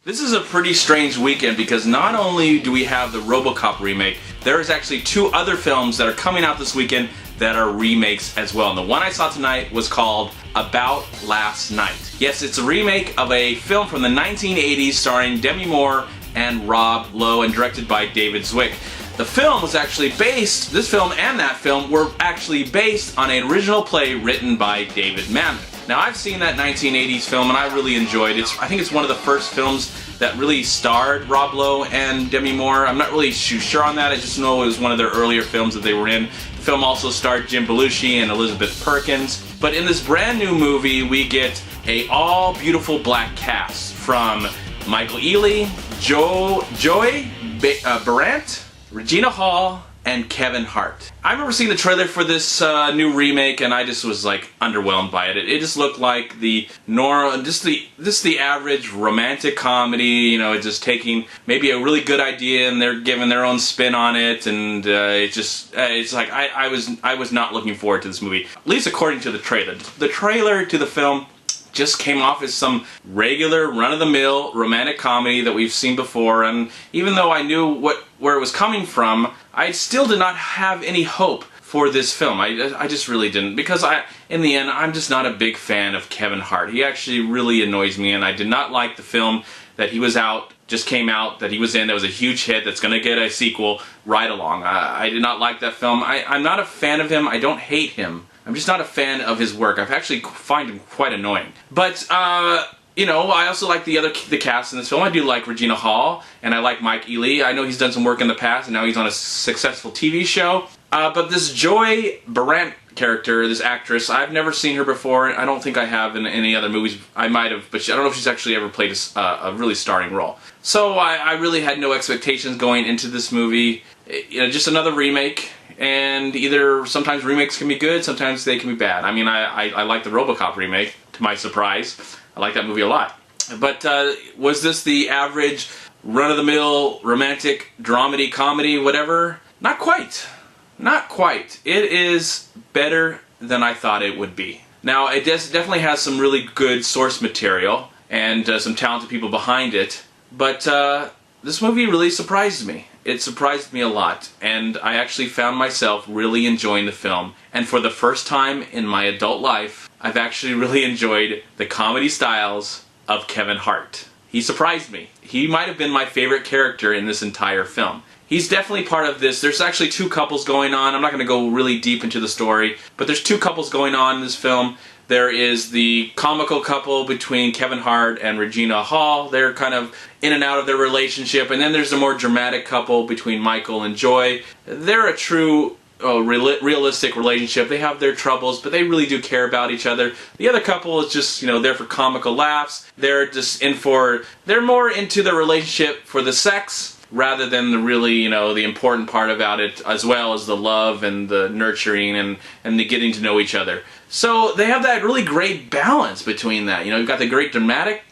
This is a pretty strange weekend because not only do we have the RoboCop remake, there's actually two other films that are coming out this weekend that are remakes as well. And the one I saw tonight was called About Last Night. Yes, it's a remake of a film from the 1980s starring Demi Moore and Rob Lowe and directed by David Zwick. The film was actually based, this film and that film were actually based on an original play written by David Mamet. Now I've seen that 1980s film and I really enjoyed it. I think it's one of the first films that really starred Rob Lowe and Demi Moore. I'm not really too sure on that, I just know it was one of their earlier films that they were in. The film also starred Jim Belushi and Elizabeth Perkins. But in this brand new movie we get a all beautiful black cast from Michael Ealy, Joy Behrendt, Regina Hall, and Kevin Hart. I remember seeing the trailer for this new remake and I just was like underwhelmed by it. It just looked like the average romantic comedy, you know, just taking maybe a really good idea and they're giving their own spin on it, and it's like I was not looking forward to this movie, at least according to the trailer. The trailer to the film just came off as some regular run-of-the-mill romantic comedy that we've seen before, and even though I knew where it was coming from, I still did not have any hope for this film. I just really didn't, because in the end, I'm just not a big fan of Kevin Hart. He actually really annoys me, and I did not like the film that he was just came out, that he was in, that was a huge hit, that's going to get a sequel right along. I did not like that film. I'm not a fan of him. I don't hate him. I'm just not a fan of his work. I actually find him quite annoying. But, you know, I also like the cast in this film. I do like Regina Hall, and I like Mike Ealy. I know he's done some work in the past, and now he's on a successful TV show. But this Joy Behrendt character, this actress, I've never seen her before. I don't think I have in any other movies. I might have, but I don't know if she's actually ever played a really starring role. So I really had no expectations going into this movie. You know, just another remake. And sometimes remakes can be good, sometimes they can be bad. I mean, I like the RoboCop remake, to my surprise. I like that movie a lot. But was this the average run-of-the-mill romantic dramedy comedy, whatever? Not quite. Not quite. It is better than I thought it would be. Now, it definitely has some really good source material and some talented people behind it, but this movie really surprised me. It surprised me a lot, and I actually found myself really enjoying the film. And for the first time in my adult life, I've actually really enjoyed the comedy styles of Kevin Hart. He surprised me. He might have been my favorite character in this entire film. He's definitely part of this. There's actually two couples going on. I'm not going to go really deep into the story, but there's two couples going on in this film. There is the comical couple between Kevin Hart and Regina Hall. They're kind of in and out of their relationship. And then there's the more dramatic couple between Michael and Joy. They're a true realistic relationship. They have their troubles, but they really do care about each other. The other couple is just, you know, there for comical laughs. They're more into the relationship for the sex rather than the really, you know, the important part about it, as well as the love and the nurturing and the getting to know each other. So they have that really great balance between that. You know, you've got the great dramatic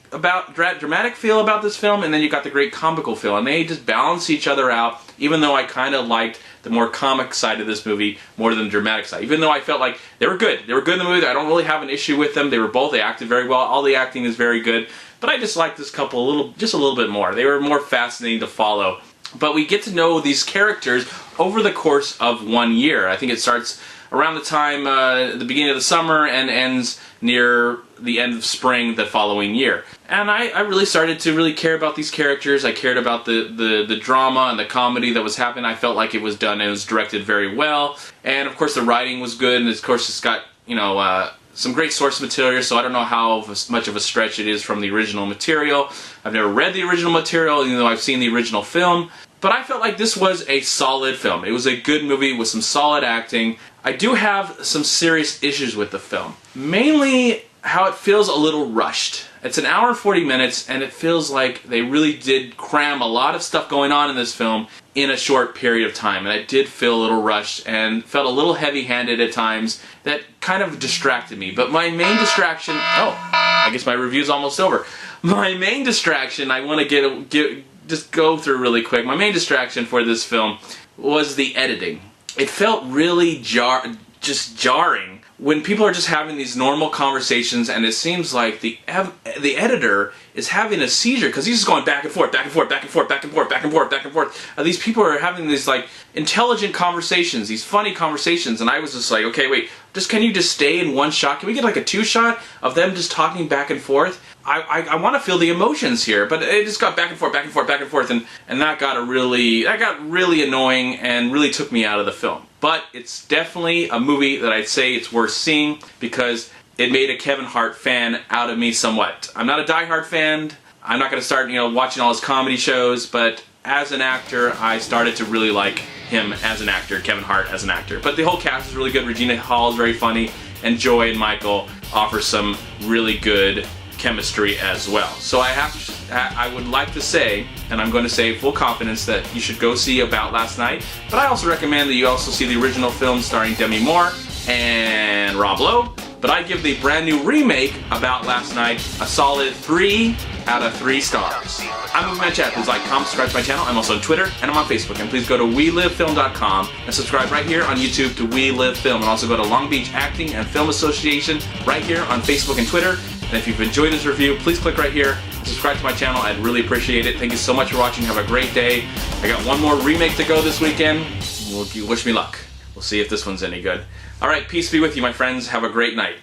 feel about this film, and then you've got the great comical feel, and they just balance each other out, even though I kind of liked the more comic side of this movie more than the dramatic side. Even though I felt like they were good. They were good in the movie. I don't really have an issue with them. They acted very well. All the acting is very good. But I just liked this couple just a little bit more. They were more fascinating to follow. But we get to know these characters over the course of 1 year. I think it starts around the time, the beginning of the summer, and ends near the end of spring the following year. And I really started to really care about these characters. I cared about the drama and the comedy that was happening. I felt like it was done and it was directed very well. And of course the writing was good, and of course it's got, you know, some great source material, so I don't know how much of a stretch it is from the original material. I've never read the original material, even though I've seen the original film. But I felt like this was a solid film. It was a good movie with some solid acting. I do have some serious issues with the film. Mainly how it feels a little rushed. It's an hour and 40 minutes, and it feels like they really did cram a lot of stuff going on in this film in a short period of time. And it did feel a little rushed and felt a little heavy-handed at times. That kind of distracted me. But my main distraction... Oh, I guess my review's almost over. My main distraction I want to just go through really quick. My main distraction for this film was the editing. It felt really just jarring when people are just having these normal conversations, and it seems like the editor is having a seizure because he's just going back and forth, back and forth, back and forth, back and forth, back and forth, back and forth. These people are having these like intelligent conversations, these funny conversations, and I was just like, okay, wait, can you just stay in one shot? Can we get like a 2-shot of them just talking back and forth? I want to feel the emotions here, but it just got back and forth, back and forth, back and forth, and that got really annoying and really took me out of the film. But it's definitely a movie that I'd say it's worth seeing because it made a Kevin Hart fan out of me somewhat. I'm not a diehard fan. I'm not going to start, watching all his comedy shows, but as an actor, I started to really like him as an actor, Kevin Hart as an actor. But the whole cast is really good. Regina Hall is very funny, and Joy and Michael offer some really good chemistry as well. So I would like to say, and I'm going to say full confidence, that you should go see About Last Night, but I also recommend that you also see the original film starring Demi Moore and Rob Lowe, but I give the brand new remake, About Last Night, a solid 3 out of 3 stars. I'm MovieManCHAD. Please like, comment, subscribe to my channel. I'm also on Twitter and I'm on Facebook. And please go to WeLiveFilm.com and subscribe right here on YouTube to We Live Film. And also go to Long Beach Acting and Film Association right here on Facebook and Twitter. And if you've enjoyed this review, please click right here and subscribe to my channel. I'd really appreciate it. Thank you so much for watching. Have a great day. I got one more remake to go this weekend. Wish me luck. We'll see if this one's any good. All right, peace be with you, my friends. Have a great night.